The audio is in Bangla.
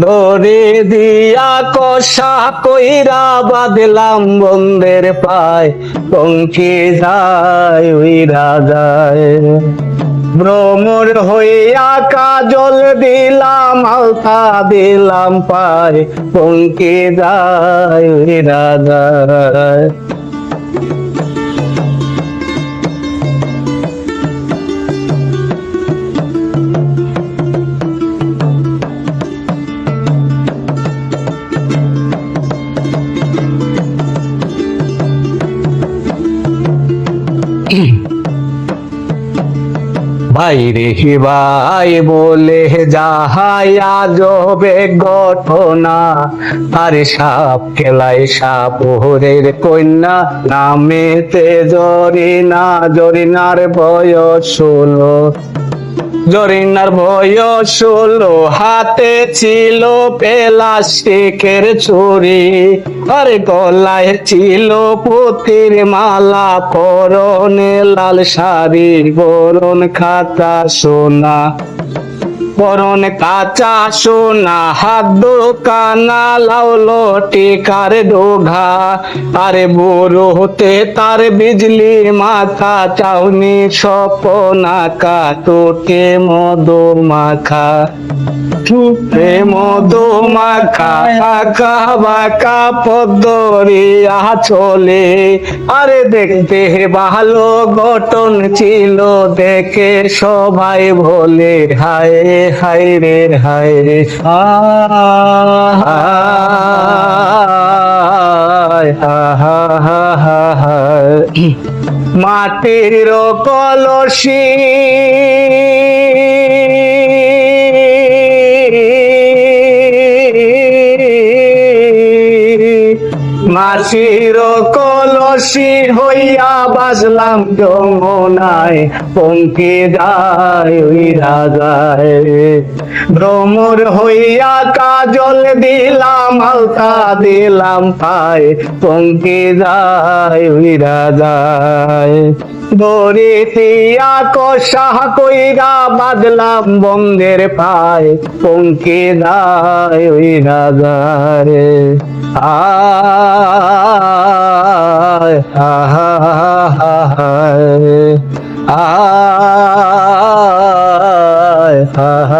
দড়ি দিয়া কষা কইরা বাঁধলাম বন্ধের পায়, পঙ্খী যায় উইরা যায়। ভ্রমর হইয়া কাজল দিলাম, আলতা দিলাম পায়, পঙ্খী যায় উইরা যায়। ভাইরে ভাই বলে যাহায়া জবে ঘটনা, আরে সাপ খেলায় সাপরের কন্যা, নামেতে জরিনা, জরিনার বয়স 16, জরিনার বয়স 16, হাতে ছিল প্লাস্টিকের ছুরি, আরে গলায় ছিল পুতির মালা, পরনে লাল শাড়ি, বরণ খাতা সোনা, পরন কাঁচা সোনা, হাত দোকানা লাউলো টিকার ডোঘা, আরে বুড়ো হতে তার বিজলি মাথা, চাউনি স্বপনাকা, তোকে মধু মাখা, ঠুকে মধু মাখা, আঁকা বাঁকা পদ্মরিয়া চলে, আরে দেখতে ভালো গঠন ছিল, দেখে সবাই বলে হায় হায় রে হায় রে, মাটির কলসি মাটির কলসি হইয়া বাজলাম যমুনায়, পঙ্খী যায় উইরা যায়। ভ্রমর হইয়া কাজল দিলাম, আলতা দিলাম পায়, পঙ্খী যায় উইরা যায়। দড়ি দিয়া কষা কইরা বাঁধলাম বন্ধের পায়, পঙ্খী যায় উইরা যায়। আয় আয় আয় আয়